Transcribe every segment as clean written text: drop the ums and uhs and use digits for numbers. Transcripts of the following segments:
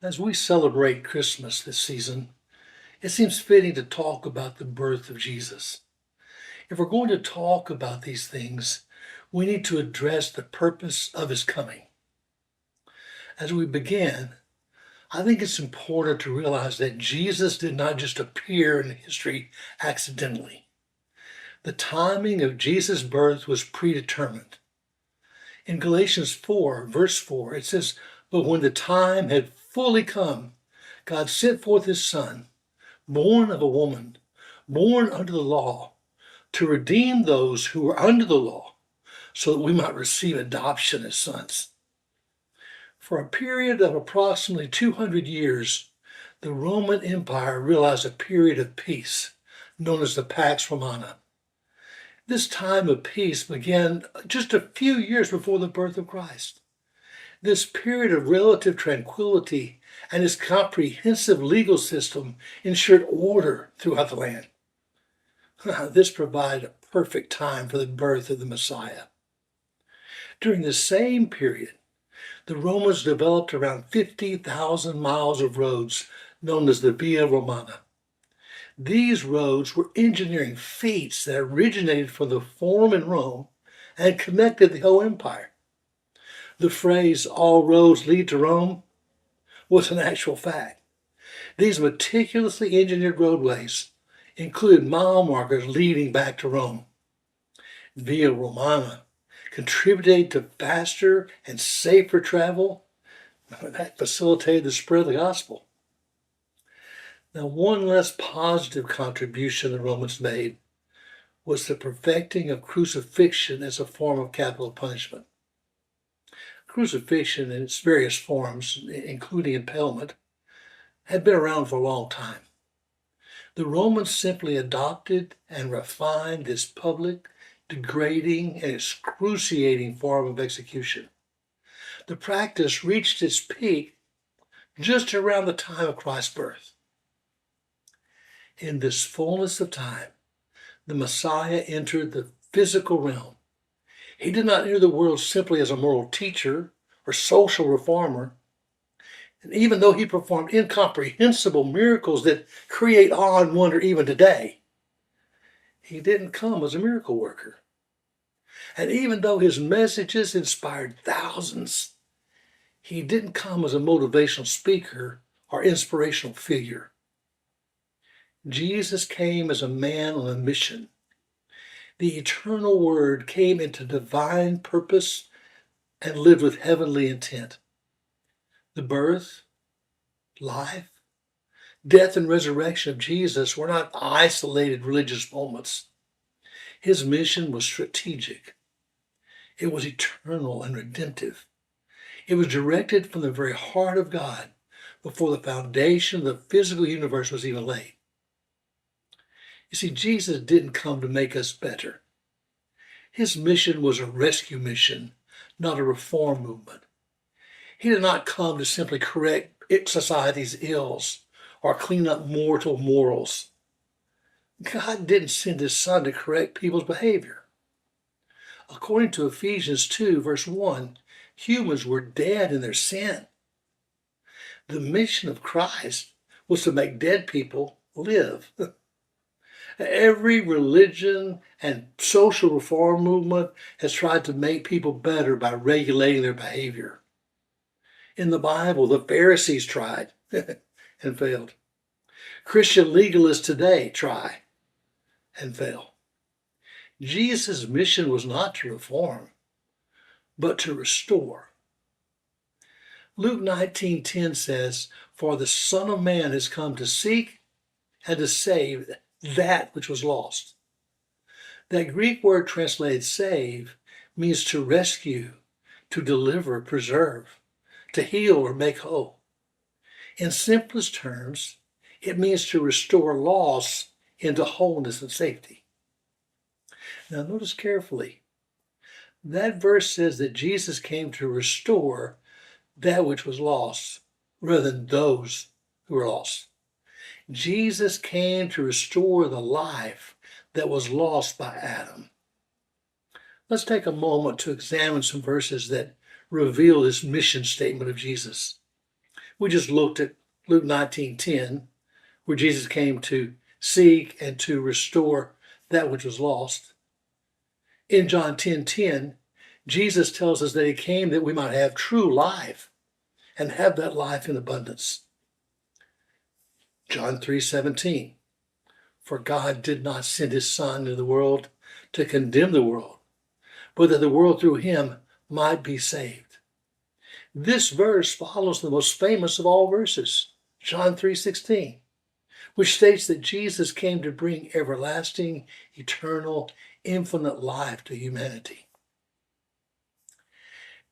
As we celebrate Christmas this season, it seems fitting to talk about the birth of Jesus. If we're going to talk about these things, we need to address the purpose of his coming. As we begin, I think it's important to realize that Jesus did not just appear in history accidentally. The timing of Jesus' birth was predetermined. In Galatians 4, verse 4, it says, "But when the time had fully come, God sent forth his Son, born of a woman, born under the law, to redeem those who were under the law, so that we might receive adoption as sons." For a period of approximately 200 years, the Roman Empire realized a period of peace, known as the Pax Romana. This time of peace began just a few years before the birth of Christ. This period of relative tranquility and its comprehensive legal system ensured order throughout the land. This provided a perfect time for the birth of the Messiah. During the same period, the Romans developed around 50,000 miles of roads known as the Via Romana. These roads were engineering feats that originated from the Forum in Rome and connected the whole empire. The phrase, "all roads lead to Rome," was an actual fact. These meticulously engineered roadways included mile markers leading back to Rome. Via Romana contributed to faster and safer travel that facilitated the spread of the gospel. Now, one less positive contribution the Romans made was the perfecting of crucifixion as a form of capital punishment. Crucifixion in its various forms, including impalement, had been around for a long time. The Romans simply adopted and refined this public, degrading, and excruciating form of execution. The practice reached its peak just around the time of Christ's birth. In this fullness of time, the Messiah entered the physical realm. He did not enter the world simply as a moral teacher or social reformer. And even though he performed incomprehensible miracles that create awe and wonder even today, he didn't come as a miracle worker. And even though his messages inspired thousands, he didn't come as a motivational speaker or inspirational figure. Jesus came as a man on a mission. The eternal Word came into divine purpose and lived with heavenly intent. The birth, life, death, and resurrection of Jesus were not isolated religious moments. His mission was strategic. It was eternal and redemptive. It was directed from the very heart of God before the foundation of the physical universe was even laid. You see, Jesus didn't come to make us better. His mission was a rescue mission, not a reform movement. He did not come to simply correct society's ills or clean up mortal morals. God didn't send his Son to correct people's behavior. According to Ephesians 2, verse 1, humans were dead in their sin. The mission of Christ was to make dead people live. Every religion and social reform movement has tried to make people better by regulating their behavior. In the Bible, the Pharisees tried and failed. Christian legalists today try and fail. Jesus' mission was not to reform, but to restore. Luke 19:10 says, "For the Son of Man has come to seek and to save that which was lost." That Greek word translated save means to rescue, to deliver, preserve, to heal, or make whole. In simplest terms, it means to restore loss into wholeness and safety. Now notice carefully, that verse says that Jesus came to restore that which was lost rather than those who were lost. Jesus came to restore the life that was lost by Adam. Let's take a moment to examine some verses that reveal this mission statement of Jesus. We just looked at Luke 19:10, where Jesus came to seek and to restore that which was lost. In John 10:10, Jesus tells us that he came that we might have true life and have that life in abundance. John 3:17, for God did not send his Son into the world to condemn the world, but that the world through him might be saved. This verse follows the most famous of all verses, John 3:16, which states that Jesus came to bring everlasting, eternal, infinite life to humanity.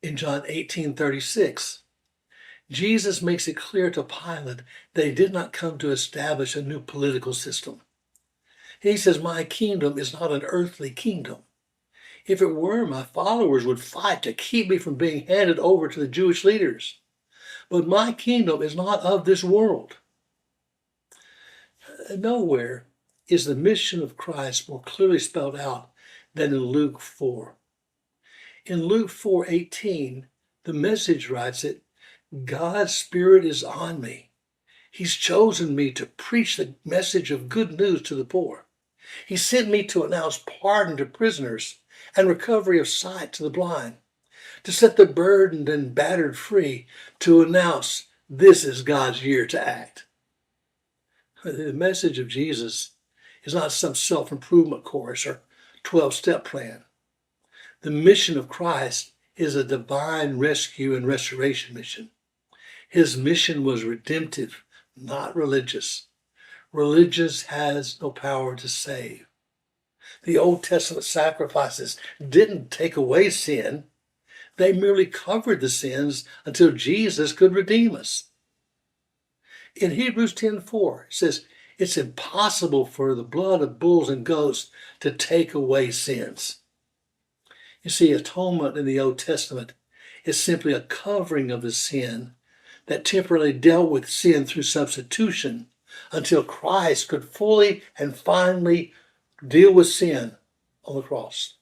In John 18:36, Jesus makes it clear to Pilate that he did not come to establish a new political system. He says, my kingdom is not an earthly kingdom. If it were, my followers would fight to keep me from being handed over to the Jewish leaders. But my kingdom is not of this world. Nowhere is the mission of Christ more clearly spelled out than in Luke 4. In Luke 4:18, the Message writes that God's Spirit is on me. He's chosen me to preach the message of good news to the poor. He sent me to announce pardon to prisoners and recovery of sight to the blind, to set the burdened and battered free, to announce this is God's year to act. The message of Jesus is not some self-improvement course or 12-step plan. The mission of Christ is a divine rescue and restoration mission. His mission was redemptive, not religious. Religious has no power to save. The Old Testament sacrifices didn't take away sin. They merely covered the sins until Jesus could redeem us. In Hebrews 10:4, it says, it's impossible for the blood of bulls and goats to take away sins. You see, atonement in the Old Testament is simply a covering of the sin that temporarily dealt with sin through substitution until Christ could fully and finally deal with sin on the cross.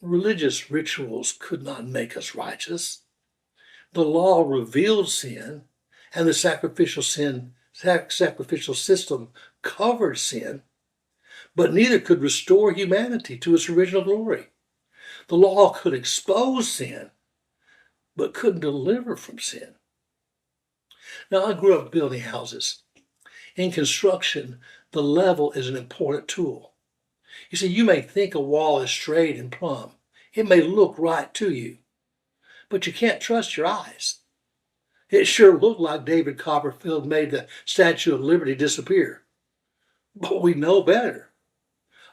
Religious rituals could not make us righteous. The law revealed sin, and the sacrificial system covered sin, but neither could restore humanity to its original glory. The law could expose sin, but couldn't deliver from sin. Now, I grew up building houses. In construction, the level is an important tool. You see, you may think a wall is straight and plumb. It may look right to you, but you can't trust your eyes. It sure looked like David Copperfield made the Statue of Liberty disappear. But we know better.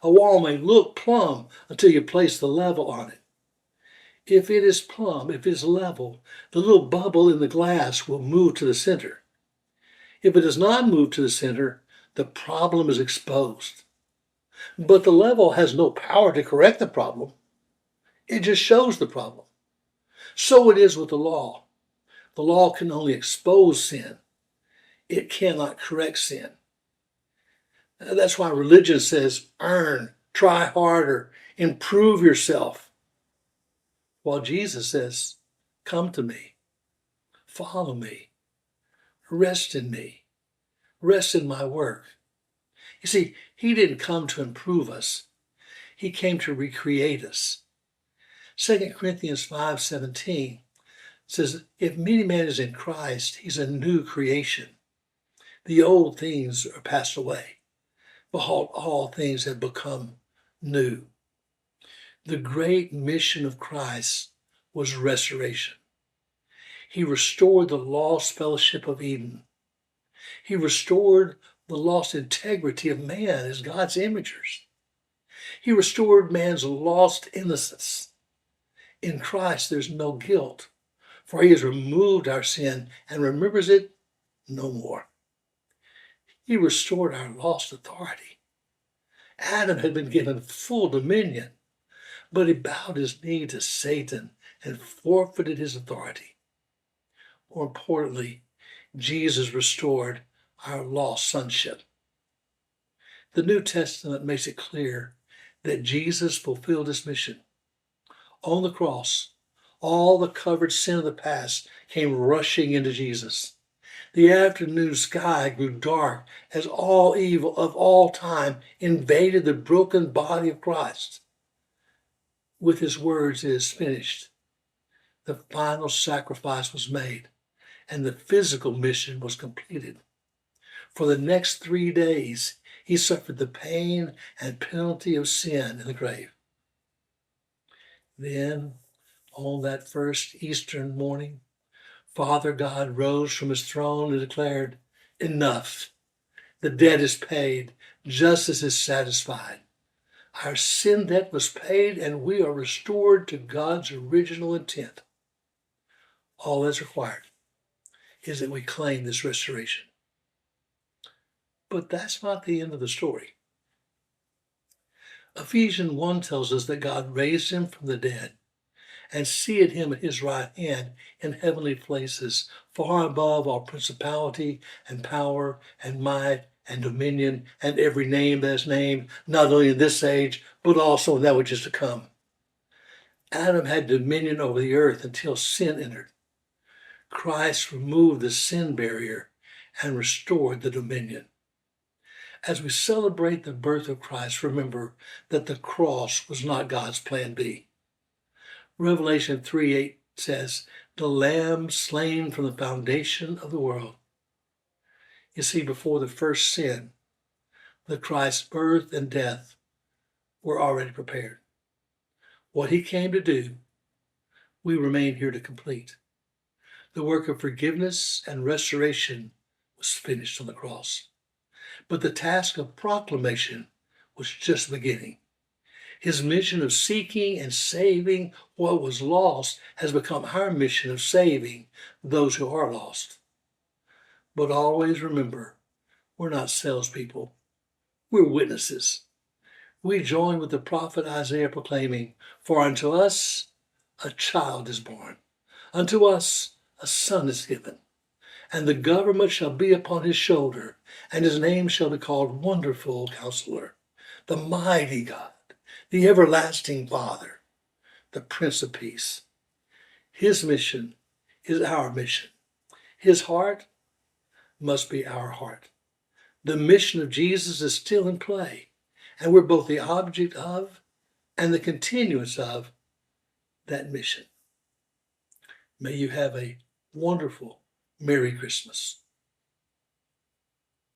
A wall may look plumb until you place the level on it. If it is plumb, if it is level, the little bubble in the glass will move to the center. If it does not move to the center, the problem is exposed. But the level has no power to correct the problem. It just shows the problem. So it is with the law. The law can only expose sin. It cannot correct sin. That's why religion says, earn, try harder, improve yourself. While Jesus says, come to me, follow me, rest in me, rest in my work. You see, he didn't come to improve us. He came to recreate us. 2 Corinthians 5:17 says, if any man is in Christ, he's a new creation. The old things are passed away. Behold, all things have become new. The great mission of Christ was restoration. He restored the lost fellowship of Eden. He restored the lost integrity of man as God's imagers. He restored man's lost innocence. In Christ, there's no guilt, for he has removed our sin and remembers it no more. He restored our lost authority. Adam had been given full dominion, but he bowed his knee to Satan and forfeited his authority. More importantly, Jesus restored our lost sonship. The New Testament makes it clear that Jesus fulfilled his mission. On the cross, All the covered sin of the past came rushing into Jesus. The afternoon sky grew dark as all evil of all time invaded the broken body of Christ. With his words, "It is finished," the final sacrifice was made and the physical mission was completed. For the next 3 days, he suffered the pain and penalty of sin in the grave. Then, on that first Eastern morning, Father God rose from his throne and declared, "Enough. The debt is paid. Justice is satisfied. Our sin debt was paid and we are restored to God's original intent. All that's required is that we claim this restoration." But that's not the end of the story. Ephesians 1 tells us that God raised him from the dead and seated him at his right hand in heavenly places, far above all principality and power and might and dominion and every name that is named, not only in this age, but also in that which is to come. Adam had dominion over the earth until sin entered. Christ removed the sin barrier and restored the dominion. As we celebrate the birth of Christ, remember that the cross was not God's plan B. Revelation 3:8 says, "The Lamb slain from the foundation of the world." You see, before the first sin, the Christ's birth and death were already prepared. What he came to do, we remain here to complete. The work of forgiveness and restoration was finished on the cross. But the task of proclamation was just beginning. His mission of seeking and saving what was lost has become our mission of saving those who are lost. But always remember, we're not salespeople. We're witnesses. We join with the prophet Isaiah proclaiming, "For unto us a child is born, unto us a son is given, and the government shall be upon his shoulder, and his name shall be called Wonderful Counselor, the Mighty God, the Everlasting Father, the Prince of Peace." His mission is our mission. His heart must be our heart. The mission of Jesus is still in play, and we're both the object of and the continuance of that mission. May you have a wonderful Merry Christmas.